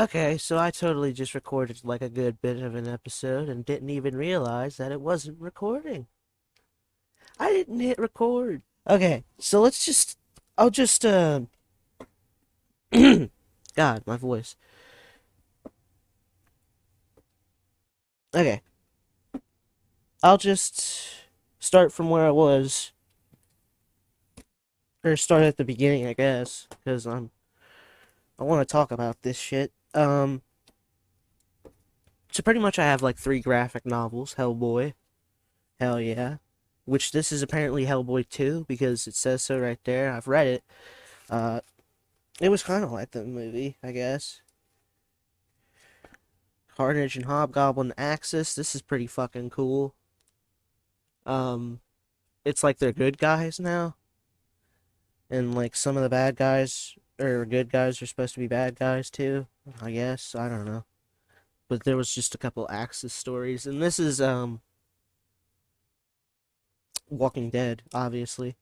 Okay, so I totally just recorded like a good bit of an episode and didn't even realize that it wasn't recording. I didn't hit record. Okay, so I'll just, God, my voice. Okay, I'll just start from where I was, or start at the beginning, I guess, because I want to talk about this shit. So pretty much I have like three graphic novels, Hellboy, hell yeah, which this is apparently Hellboy 2, because it says so right there. I've read it. Uh, It was kind of like the movie, I guess. Carnage and Hobgoblin Axis. This is pretty fucking cool. Um, it's like they're good guys now, and like some of the bad guys or good guys are supposed to be bad guys too. I guess I don't know, but there was just a couple Axis stories, and this is Walking Dead, obviously,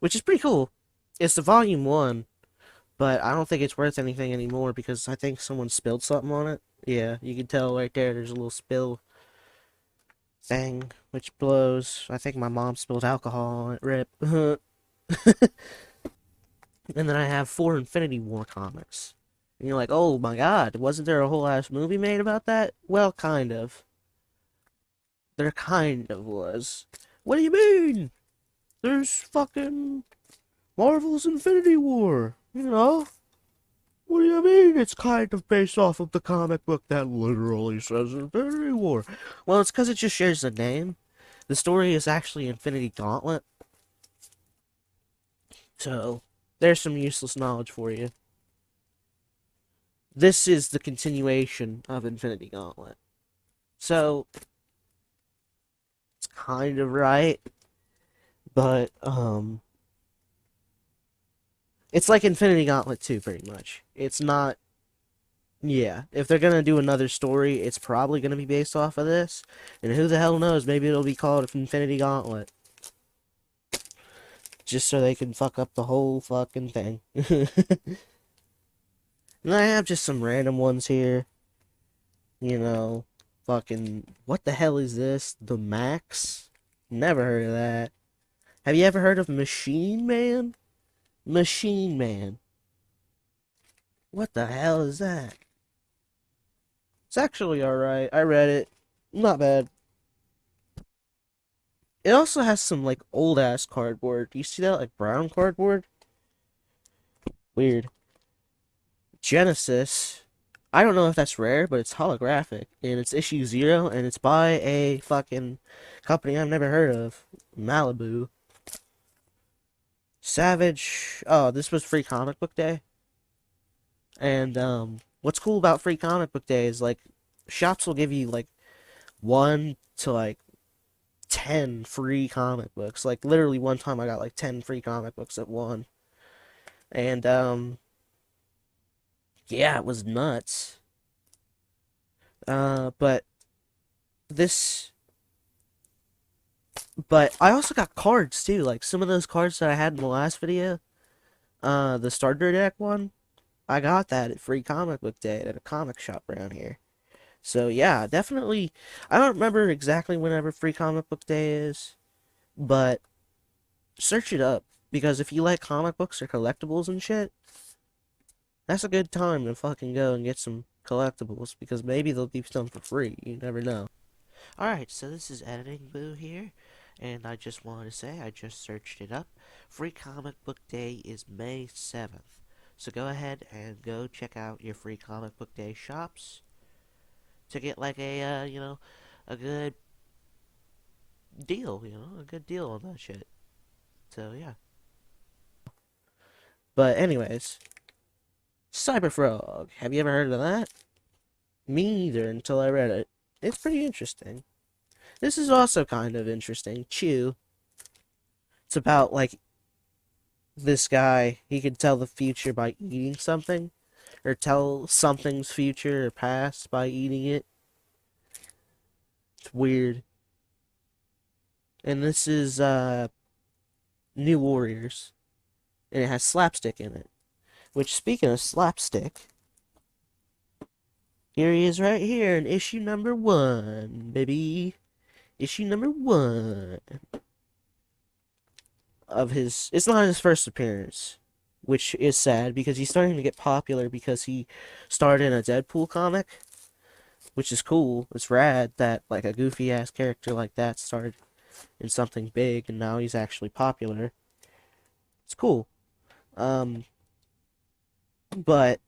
which is pretty cool. It's the volume one, but I don't think it's worth anything anymore because I think someone spilled something on it. Yeah, you can tell right there. There's a little spill thing, which blows. I think my mom spilled alcohol on it. Rip. And then I have four Infinity War comics. And you're like, oh my god, wasn't there a whole ass movie made about that? Well, kind of. There kind of was. What do you mean? There's fucking Marvel's Infinity War. You know? What do you mean it's kind of based off of the comic book that literally says Infinity War? Well, it's because it just shares the name. The story is actually Infinity Gauntlet. So, there's some useless knowledge for you. This is the continuation of Infinity Gauntlet. So, it's kind of right, but, it's like Infinity Gauntlet 2, pretty much. It's not, yeah, if they're gonna do another story, it's probably gonna be based off of this, and who the hell knows, maybe it'll be called Infinity Gauntlet. Just so they can fuck up the whole fucking thing. And I have just some random ones here. You know, fucking, what the hell is this? The Max? Never heard of that. Have you ever heard of Machine Man? Machine Man. What the hell is that? It's actually alright. I read it. Not bad. It also has some, like, old ass cardboard. Do you see that? Like, brown cardboard? Weird. Genesis. I don't know if that's rare, but it's holographic. And it's issue 0, and it's by a fucking company I've never heard of. Malibu. Savage. Oh, this was Free Comic Book Day. And, what's cool about Free Comic Book Day is, like, shops will give you, like, 1 to, like, 10 free comic books. Like, literally one time I got, like, 10 free comic books at one. And, yeah, it was nuts. But this, but I also got cards too. Like some of those cards that I had in the last video, the starter deck one, I got that at Free Comic Book Day at a comic shop around here. So yeah, definitely. I don't remember exactly whenever Free Comic Book Day is, but search it up because if you like comic books or collectibles and shit, that's a good time to fucking go and get some collectibles because maybe they'll be some for free. You never know. Alright, so this is Editing Boo here, and I just wanted to say I just searched it up. Free Comic Book Day is May 7th. So go ahead and go check out your Free Comic Book Day shops to get like a, a good deal, a good deal on that shit. So, yeah. But anyways, Cyberfrog. Have you ever heard of that? Me neither until I read it. It's pretty interesting. This is also kind of interesting. Chew. It's about, like, this guy. He can tell the future by eating something. Or tell something's future or past by eating it. It's weird. And this is, New Warriors. And it has slapstick in it. Which, speaking of slapstick, Here he is right here in issue number 1, baby. Issue number 1 of his... It's not his first appearance, which is sad because he's starting to get popular because he starred in a Deadpool comic, which is cool. It's rad that like a goofy ass character like that started in something big and now he's actually popular. It's cool. Um, but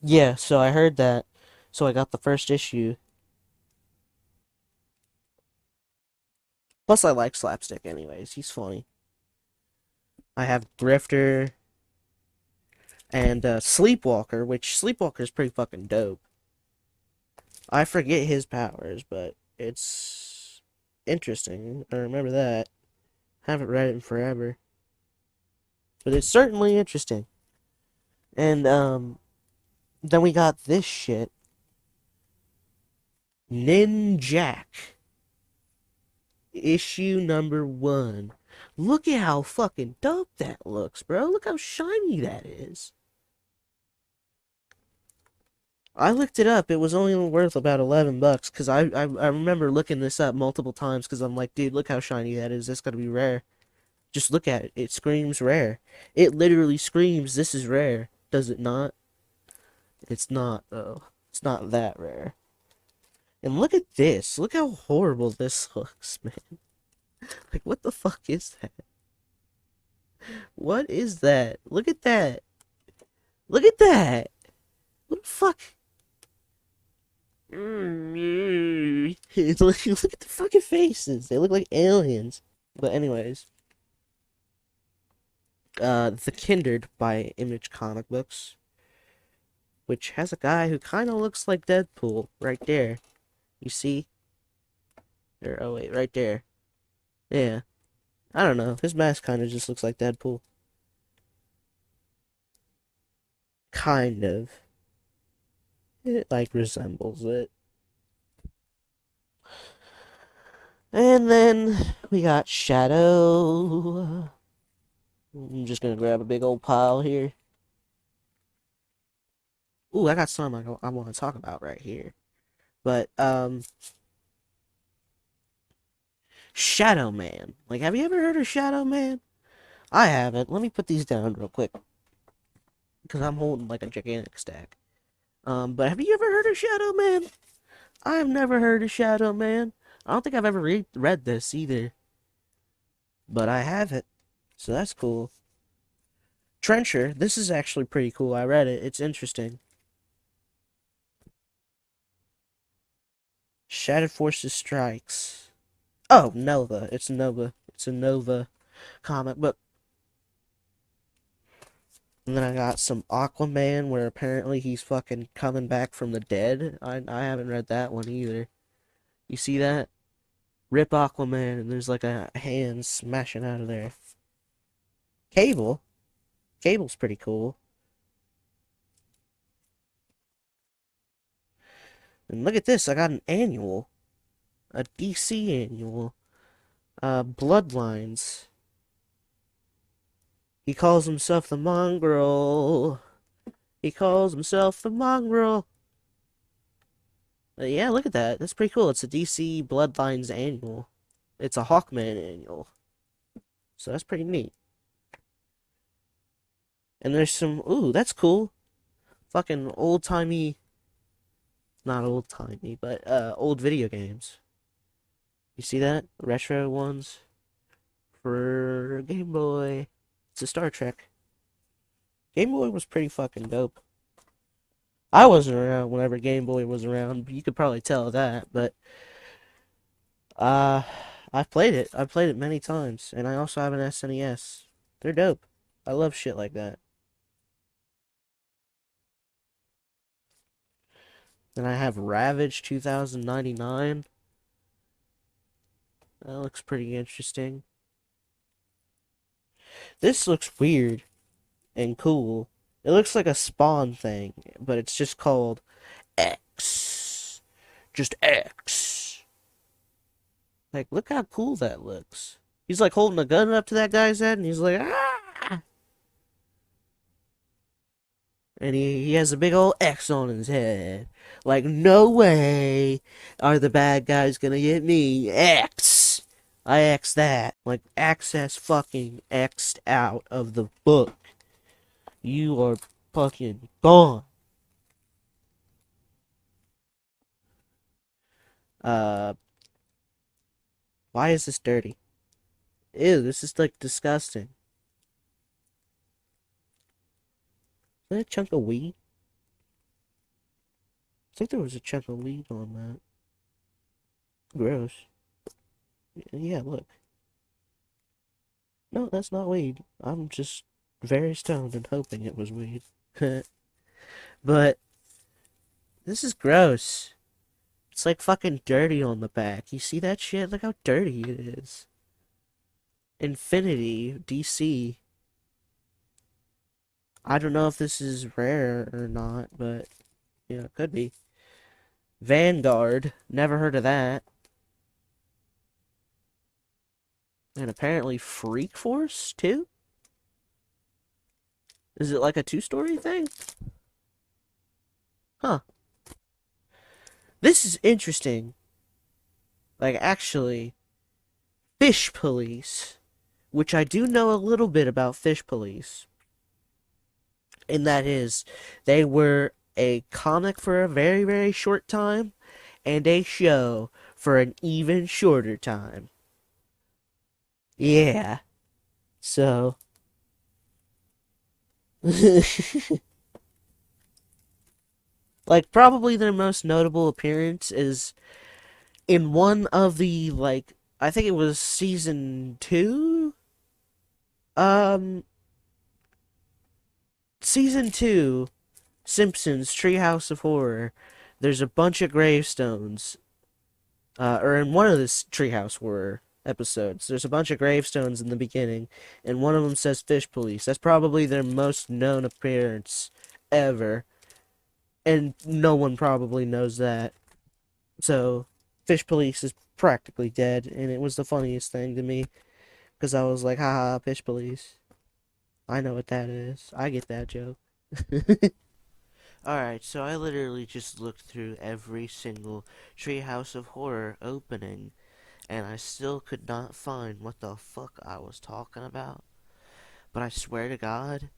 yeah, so I heard that. So I got the first issue. Plus I like Slapstick anyways. He's funny. I have Grifter and Sleepwalker, which Sleepwalker is pretty fucking dope. I forget his powers, but it's interesting. I remember that. Haven't read it in forever. But it's certainly interesting. And then we got this shit. Ninjak. Issue number 1. Look at how fucking dope that looks, bro. Look how shiny that is. I looked it up. It was only worth about $11 because I remember looking this up multiple times because I'm like, dude, look how shiny that is. That's gotta be rare. Just look at it. It screams rare. It literally screams, this is rare. Does it not? It's not, though. It's not that rare. And look at this. Look how horrible this looks, man. Like, what the fuck is that? What is that? Look at that. Look at that. What the fuck? Look at the fucking faces. They look like aliens. But anyways, The Kindred by Image Comic Books, which has a guy who kind of looks like Deadpool right there. You see? There, oh wait, right there. Yeah. I don't know. His mask kind of just looks like Deadpool. Kind of. It, like, resembles it. And then we got Shadow. I'm just gonna grab a big old pile here. Ooh, I got some I want to talk about right here. But, Shadow Man. Like, have you ever heard of Shadow Man? I haven't. Let me put these down real quick. Because I'm holding, like, a gigantic stack. But have you ever heard of Shadow Man? I have never heard of Shadow Man. I don't think I've ever read this either. But I have it. So that's cool. Trencher. This is actually pretty cool. I read it. It's interesting. Shattered Forces Strikes. Oh, Nova. It's Nova. It's a Nova comic book. And then I got some Aquaman, where apparently he's fucking coming back from the dead. I haven't read that one either. You see that? Rip Aquaman, and there's like a hand smashing out of there. Cable. Cable's pretty cool. And look at this, I got an annual. A DC annual. Bloodlines. He calls himself the Mongrel. He calls himself the Mongrel. Yeah, look at that. That's pretty cool. It's a DC Bloodlines annual. It's a Hawkman annual. So that's pretty neat. And there's some... Ooh, that's cool. Fucking old-timey... Not old-timey, but old video games. You see that? Retro ones. For Game Boy. It's a Star Trek. Game Boy was pretty fucking dope. I wasn't around whenever Game Boy was around. You could probably tell that, but uh, I've played it. I've played it many times, and I also have an SNES. They're dope. I love shit like that. Then I have Ravage 2099. That looks pretty interesting. This looks weird and cool. It looks like a Spawn thing, but it's just called X. Just X. Like, look how cool that looks. He's like holding a gun up to that guy's head, and he's like, ah! And he has a big old X on his head. Like, no way are the bad guys gonna get me. X! I X that. Like, access fucking X'd out of the book. You are fucking gone. Uh, why is this dirty? Ew, this is like disgusting. Is that a chunk of weed? I think there was a chunk of weed on that. Gross. Yeah, look. No, that's not weed. I'm just very stoned and hoping it was weed. But this is gross. It's like fucking dirty on the back. You see that shit? Look how dirty it is. Infinity, DC. I don't know if this is rare or not, but yeah, it could be. Vanguard. Never heard of that. And apparently Freak Force, too? Is it like a two-story thing? Huh. This is interesting. Like, actually, Fish Police, which I do know a little bit about Fish Police. And that is, they were a comic for a very, very short time, and a show for an even shorter time. Yeah. So. Like, probably their most notable appearance is in one of the, like, I think it was season 2? Um, season 2, Simpsons Treehouse of Horror. There's a bunch of gravestones. Or in one of the Treehouse Horror episodes, there's a bunch of gravestones in the beginning, and one of them says Fish Police. That's probably their most known appearance ever. And no one probably knows that. So, Fish Police is practically dead, and it was the funniest thing to me, because I was like, haha, Fish Police. I know what that is. I get that joke. Alright, so I literally just looked through every single Treehouse of Horror opening, and I still could not find what the fuck I was talking about. But I swear to God,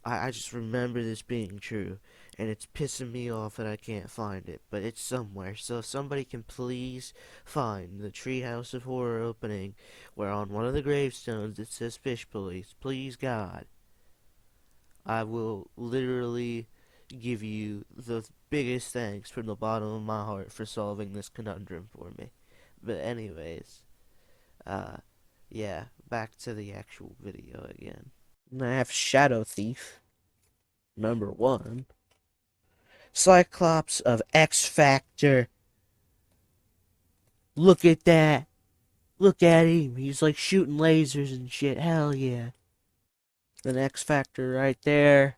I just remember this being true, and it's pissing me off that I can't find it, but it's somewhere. So if somebody can please find the Treehouse of Horror opening where on one of the gravestones it says Fish Police, please God, I will literally give you the biggest thanks from the bottom of my heart for solving this conundrum for me. But anyways, uh, yeah, back to the actual video again. And I have Shadow Thief, number 1. Cyclops of X Factor. Look at that. Look at him. He's like shooting lasers and shit. Hell yeah. An X Factor right there.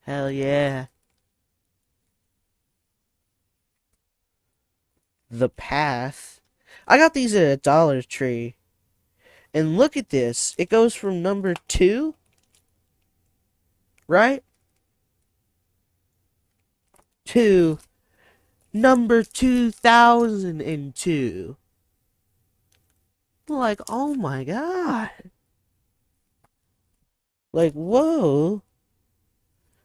Hell yeah. The Path. I got these at a Dollar Tree. And look at this. It goes from number 2, right? To number 2002. Like, oh my god. Like, whoa.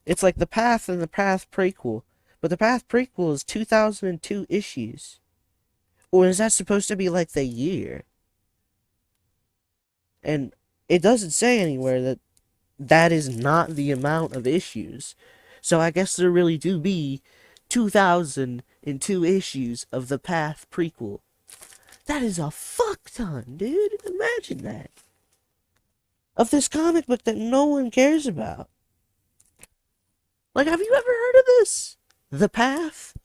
It's like The Path and The Path prequel. But The Path prequel is 2002 issues. Or is that supposed to be like the year? And it doesn't say anywhere that that is not the amount of issues. So I guess there really do be 2002 issues of The Path prequel. That is a fuck ton, dude. Imagine that. Of this comic book that no one cares about. Like, have you ever heard of this? The Path?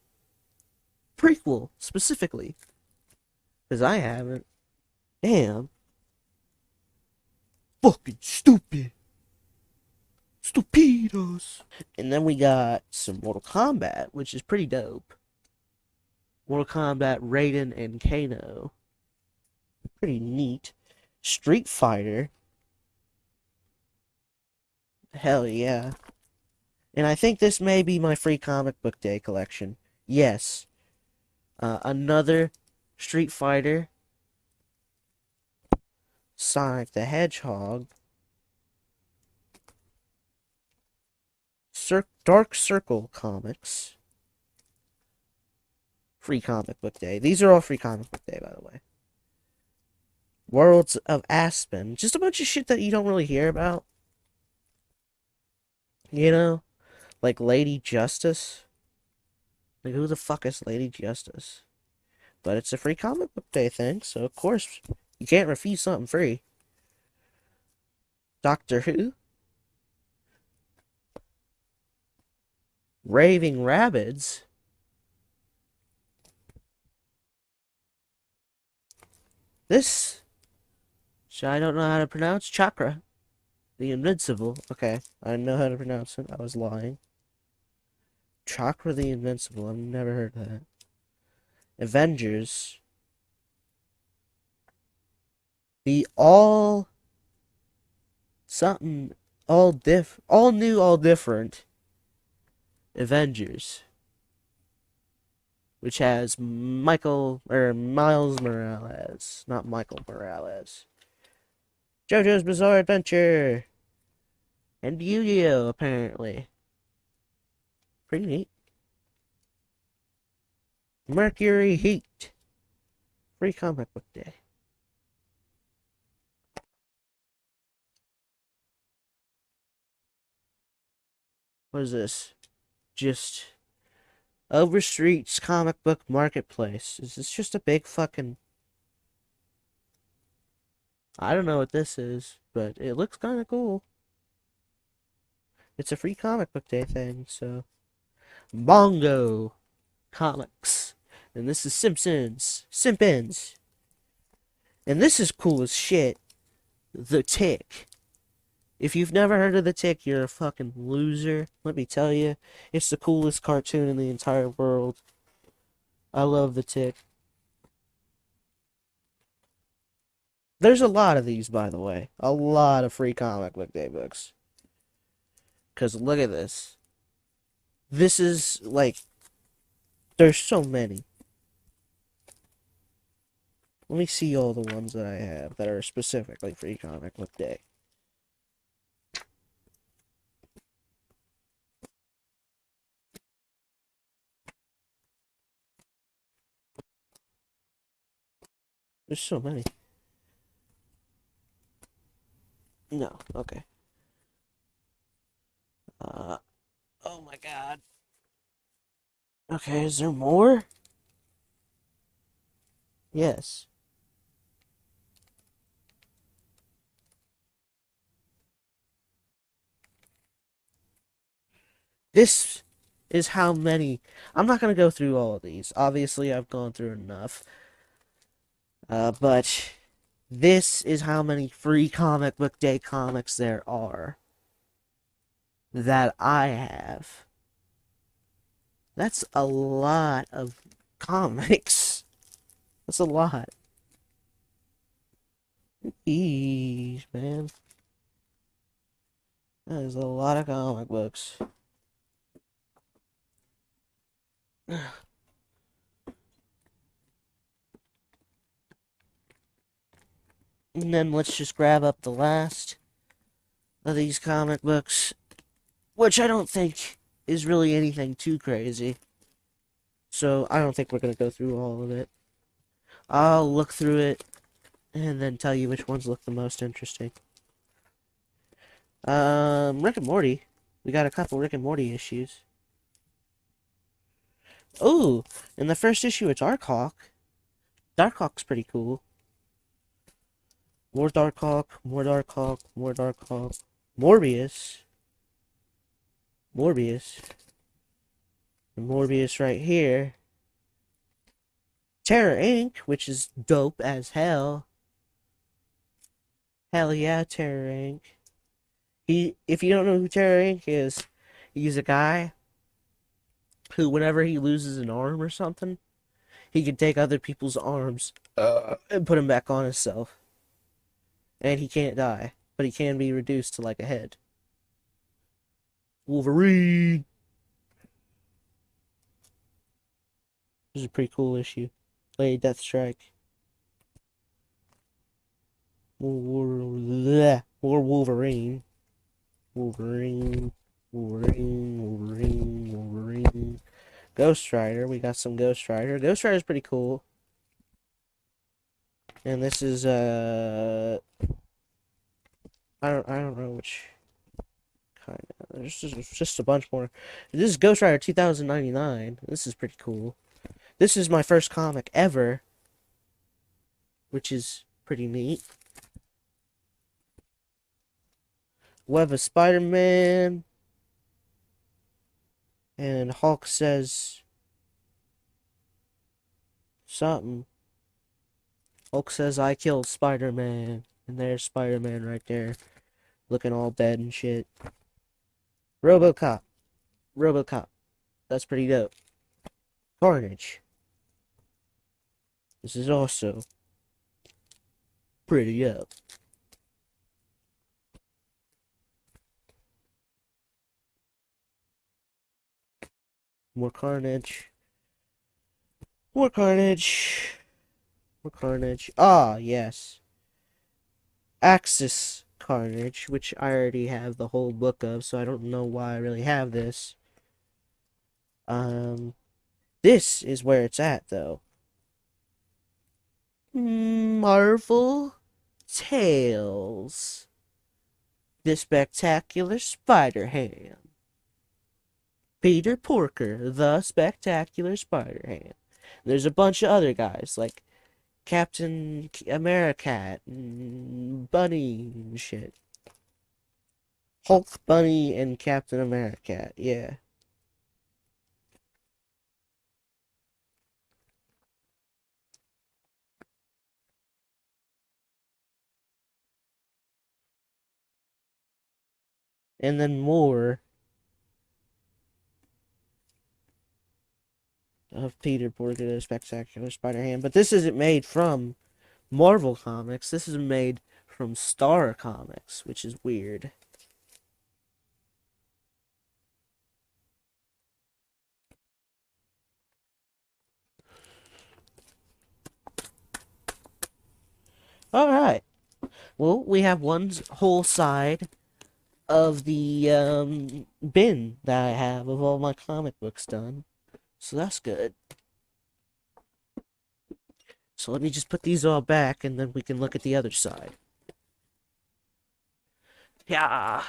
Prequel, specifically. Because I haven't. Damn. Fucking stupid. Stupidos. And then we got some Mortal Kombat, which is pretty dope. Mortal Kombat Raiden and Kano. Pretty neat. Street Fighter. Hell yeah. And I think this may be my free comic book day collection. Yes. Another Street Fighter, Sonic the Hedgehog, Dark Circle comics. Free comic book day. These are all free comic book day, by the way. Worlds of Aspen. Just a bunch of shit that you don't really hear about. You know? Like Lady Justice. Like, who the fuck is Lady Justice? But it's a free comic book day thing, so of course, you can't refuse something free. Doctor Who. Raving Rabbids. This, which I don't know how to pronounce, Chakra. The Invincible. Okay, I know how to pronounce it. I was lying. Chakra the Invincible. I've never heard of that. Avengers. The all something all new, all different Avengers, which has Miles Morales, not Michael Morales. JoJo's Bizarre Adventure, and Yu-Gi-Oh! Apparently. Pretty neat. Mercury Heat. Free comic book day. What is this? Just Overstreet's comic book marketplace. Is this just a big fucking... I don't know what this is, but it looks kind of cool. It's a free comic book day thing, so... Mongo Comics. And this is Simpins. And this is cool as shit. The Tick. If you've never heard of The Tick, you're a fucking loser. Let me tell you, it's the coolest cartoon in the entire world. I love The Tick. There's a lot of these, by the way. A lot of free comic book day books. Because look at this. This is, like, there's so many. Let me see all the ones that I have that are specifically free comic book day. There's so many. No, okay. Oh my god. Okay, is there more? Yes. This is how many. I'm not going to go through all of these. Obviously, I've gone through enough. But this is how many free comic book day comics there are that I have. That's a lot of comics. That's a lot. Jeez, man. That is a lot of comic books. And then let's just grab up the last of these comic books, which I don't think is really anything too crazy. So I don't think we're going to go through all of it. I'll look through it and then tell you which ones look the most interesting. Rick and Morty. We got a couple Rick and Morty issues. Oh, in the first issue it's Darkhawk. Darkhawk's pretty cool. More Darkhawk, more Darkhawk, more Darkhawk. Morbius. And Morbius right here. Terror Inc., which is dope as hell. Hell yeah, Terror Inc. If you don't know who Terror Inc. is, he's a guy who, whenever he loses an arm or something, he can take other people's arms and put them back on himself. And he can't die, but he can be reduced to like a head. Wolverine. This is a pretty cool issue. Lady Deathstrike. More Wolverine. Wolverine. Wolverine. Wolverine. Wolverine. Ghostwriter. We got some Ghostwriter. Ghostwriter's pretty cool. And this is I don't know which kind of. There's just a bunch more. This is Ghostwriter 2099. This is pretty cool. This is my first comic ever, which is pretty neat. Web of Spider-Man. And Hulk says something. Hulk says, I killed Spider-Man. And there's Spider-Man right there. Looking all dead and shit. RoboCop. RoboCop. That's pretty dope. Carnage. This is also pretty dope. More Carnage. More Carnage. More Carnage. Ah, yes. Axis Carnage, which I already have the whole book of, so I don't know why I really have this. This is where it's at, though. Marvel Tales. The Spectacular Spider-Ham. Peter Porker, the Spectacular Spider-Ham. There's a bunch of other guys, like Captain Americat, and Bunny, and shit. Hulk, Bunny, and Captain Americat, yeah. And then more of Peter Porker, the Spectacular Spider-Ham. But this isn't made from Marvel Comics. This is made from Star Comics, which is weird. Alright. Well, we have one whole side of the bin that I have of all my comic books done. So that's good. So let me just put these all back and then we can look at the other side. Yeah.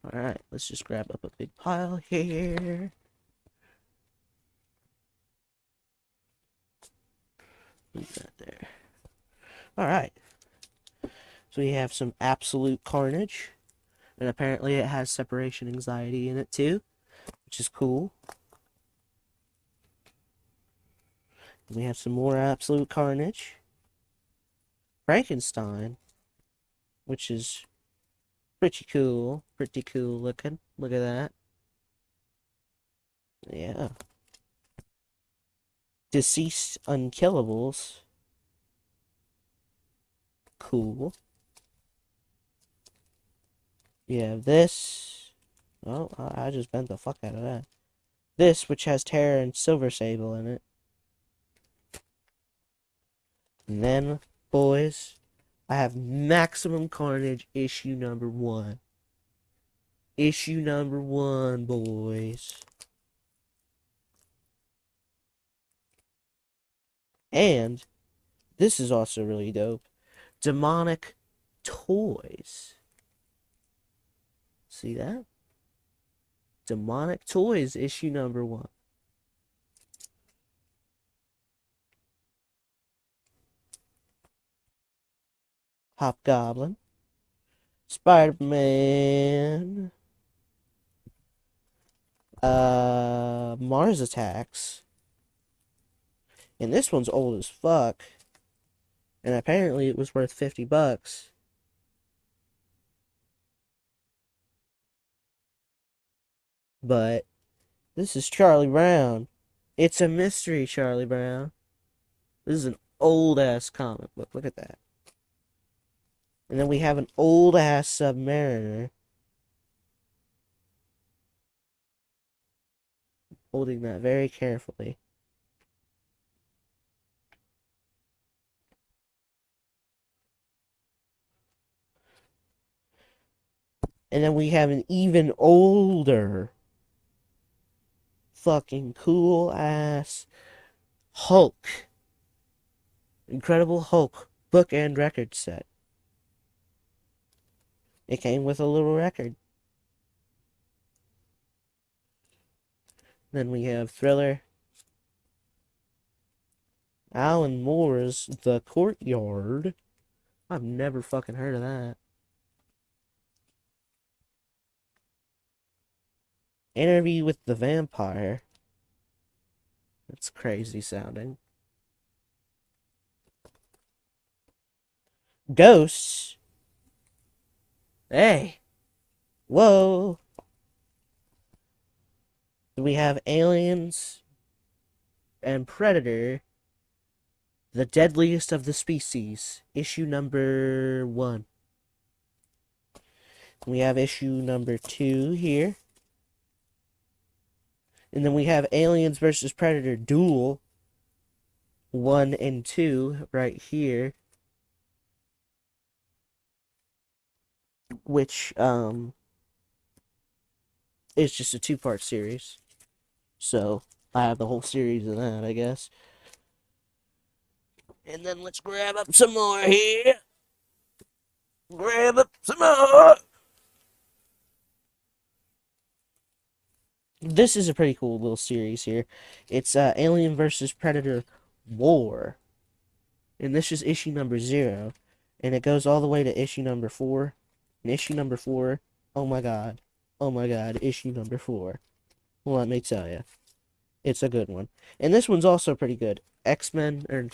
Alright, let's just grab up a big pile here. Leave that there. Alright. So we have some absolute carnage. And apparently it has separation anxiety in it too, which is cool. And we have some more absolute carnage. Frankenstein, which is pretty cool. Pretty cool looking. Look at that. Yeah. Deceased Unkillables. Cool. You have this. Oh, I just bent the fuck out of that. This, which has Terror and Silver Sable in it. And then, boys, I have Maximum Carnage issue number 1. Issue number 1, boys. And this is also really dope. Demonic Toys. See that? Demonic Toys issue number 1. Hobgoblin. Spider-Man. Mars Attacks. And this one's old as fuck. And apparently it was worth $50. But this is Charlie Brown. It's a mystery, Charlie Brown. This is an old ass comic book. Look at that. And then we have an old ass Submariner holding that very carefully. And then we have an even older fucking cool ass Hulk. Incredible Hulk book and record set. It came with a little record. Then we have Thriller. Alan Moore's The Courtyard. I've never fucking heard of that. Interview with the Vampire. That's crazy sounding. Ghosts. Hey. Whoa. We have Aliens and Predator. The Deadliest of the Species. Issue number 1. We have issue number 2 here. And then we have Aliens versus Predator Duel 1 and 2 right here. Which is just a 2-part series. So I have the whole series of that, I guess. And then let's grab up some more here. Grab up some more. This is a pretty cool little series here. It's Alien versus Predator War. And this is issue number 0. And it goes all the way to issue number 4. And issue number 4, oh my god. Oh my god, issue number 4. Well, let me tell you. It's a good one. And this one's also pretty good. X-Men, or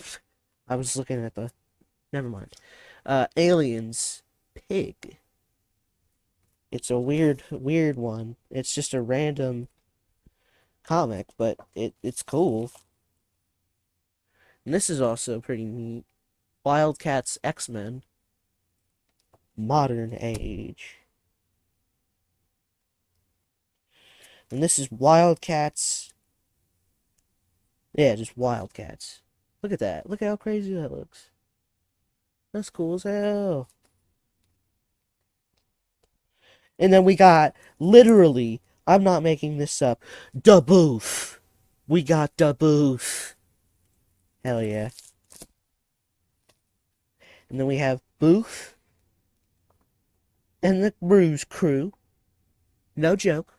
I was looking at the, never mind. Aliens Pig. It's a weird one. It's just a random comic, but it's cool. And this is also pretty neat. Wildcats X-Men. Modern Age. And this is Wildcats. Yeah, just Wildcats. Look at that. Look how crazy that looks. That's cool as hell. And then we got, literally, I'm not making this up, Da Booth. We got Da Booth. Hell yeah. And then we have Booth and the Bruise Crew. No joke.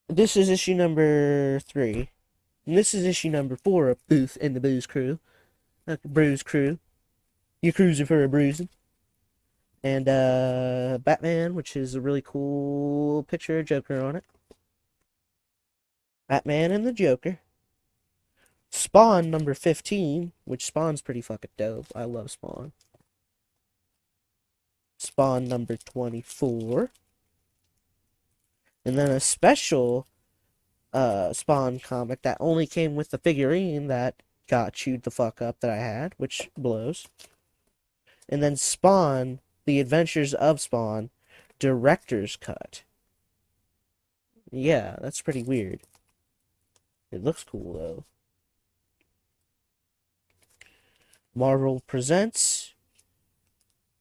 This is issue number 3. And this is issue number 4 of Booth and the Booze Crew. Bruise Crew. You're cruising for a bruising. And Batman, which is a really cool picture of Joker on it. Batman and the Joker. Spawn number 15, which Spawn's pretty fucking dope. I love Spawn. Spawn number 24. And then a special Spawn comic that only came with the figurine that got chewed the fuck up that I had, which blows. And then Spawn, The Adventures of Spawn, Director's Cut. Yeah, that's pretty weird. It looks cool, though. Marvel presents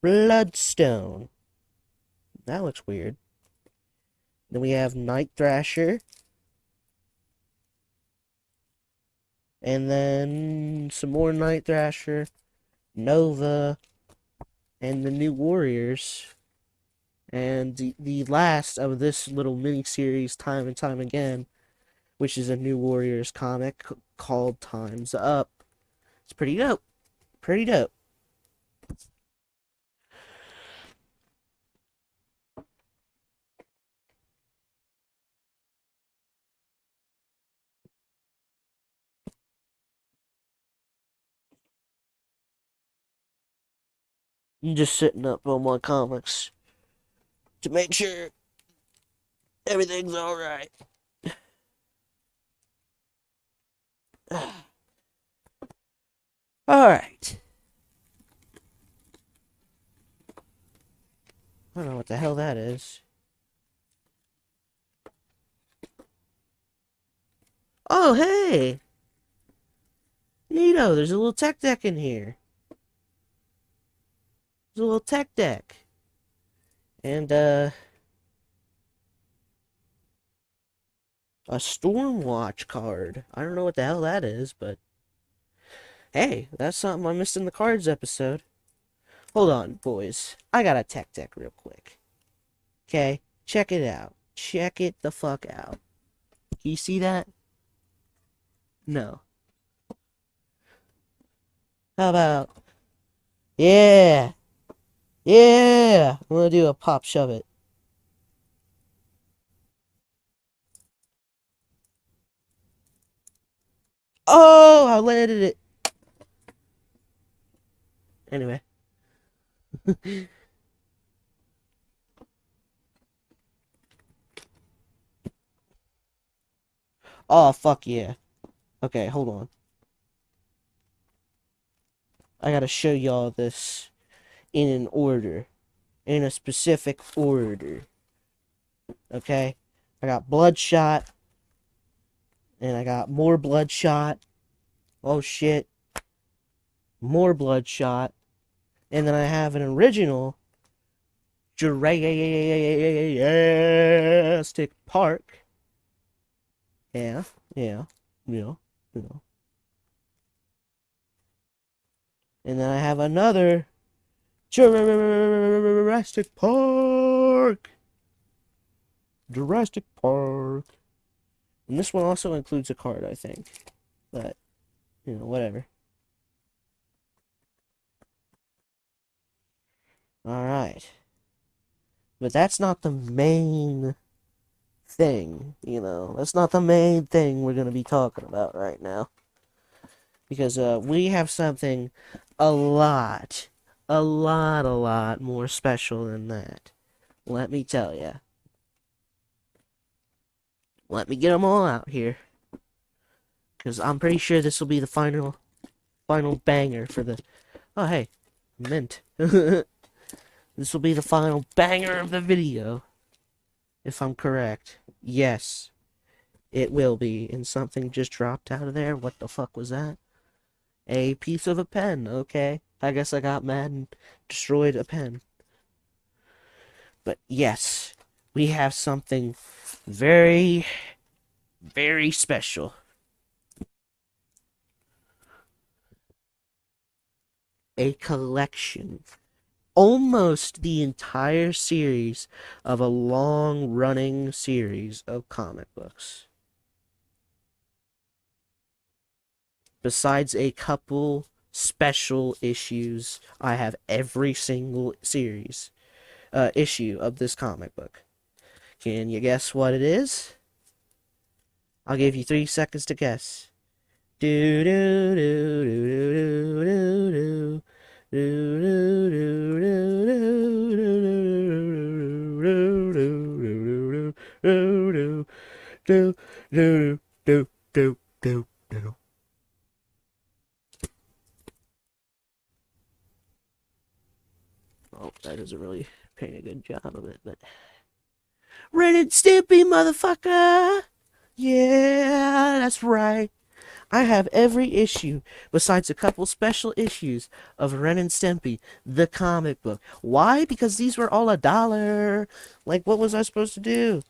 Bloodstone. That looks weird. Then we have Night Thrasher. And then some more Night Thrasher. Nova. And the New Warriors. And the last of this little mini-series, Time and Time Again, which is a New Warriors comic called Time's Up. It's pretty dope. Pretty dope. I'm just sitting up on my comics to make sure everything's alright. Alright. I don't know what the hell that is. Oh, hey! Neato, there's a little tech deck in here. There's a little tech deck. And, a Stormwatch card. I don't know what the hell that is, but hey, that's something I missed in the cards episode. Hold on, boys. I got a tech deck real quick. Okay? Check it out. Check it the fuck out. Can you see that? No. How about... Yeah! Yeah! I'm gonna do a pop shove it. Oh! I landed it! Anyway. Oh, fuck yeah. Okay, hold on. I gotta show y'all this in an order. In a specific order. Okay? I got Bloodshot. And I got more Bloodshot. Oh shit. More Bloodshot. And then I have an original Jurassic Park. Yeah. And then I have another Jurassic Park. Jurassic Park. And this one also includes a card, I think. But, whatever. Alright. But that's not the main thing, That's not the main thing we're going to be talking about right now. Because we have something a lot more special than that. Let me tell ya. Let me get them all out here. Because I'm pretty sure this will be the final banger for the... Oh, hey. Mint. This will be the final banger of the video. If I'm correct. Yes. It will be. And something just dropped out of there. What the fuck was that? A piece of a pen. Okay. I guess I got mad and destroyed a pen. But yes. We have something very, very special. A collection. Almost the entire series of a long-running series of comic books. Besides a couple special issues, I have every single issue of this comic book. Can you guess what it is? I'll give you 3 seconds to guess. Do do do do do do do do. Oh, that doesn't really paint a good job of it, but Ren and Stimpy, motherfucker! Yeah, that's right. I have every issue, besides a couple special issues of Ren and Stimpy, the comic book. Why? Because these were all $1. Like, what was I supposed to do?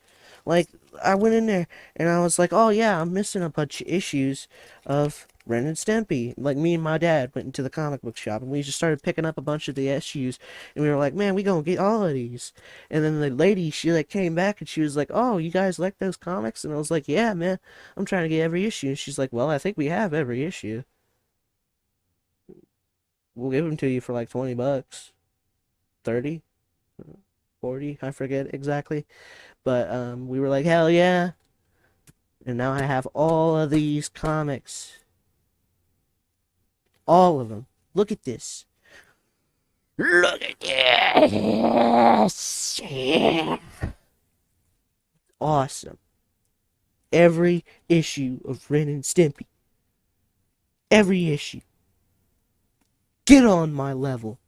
Like, I went in there, and I was like, oh yeah, I'm missing a bunch of issues of Ren and Stimpy. Like, me and my dad went into the comic book shop, and we just started picking up a bunch of the issues, and we were like, man, we gonna get all of these. And then the lady, she, like, came back, and she was like, oh, you guys like those comics? And I was like, yeah, man, I'm trying to get every issue. And she's like, well, I think we have every issue. We'll give them to you for, like, $20. 30? 40? I forget exactly. But, we were like, hell yeah. And now I have all of these comics. All of them. Look at this. Look at this. Awesome. Every issue of Ren and Stimpy. Every issue. Get on my level,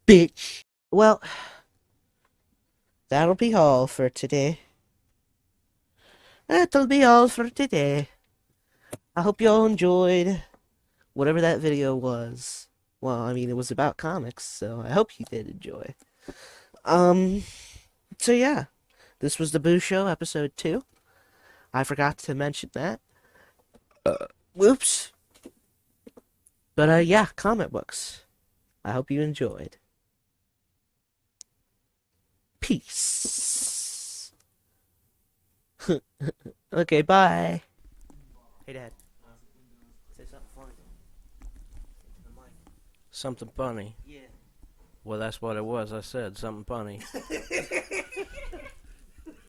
bitch. Well, that'll be all for today. That'll be all for today. I hope y'all enjoyed whatever that video was. Well, I mean, it was about comics, so I hope you did enjoy. So yeah, this was the Boo Show, episode 2. I forgot to mention that. Whoops. But, yeah, comic books. I hope you enjoyed. Peace. Okay, bye. Hey, Dad. Say something funny. Something funny. Yeah. Well, that's what it was. I said something funny.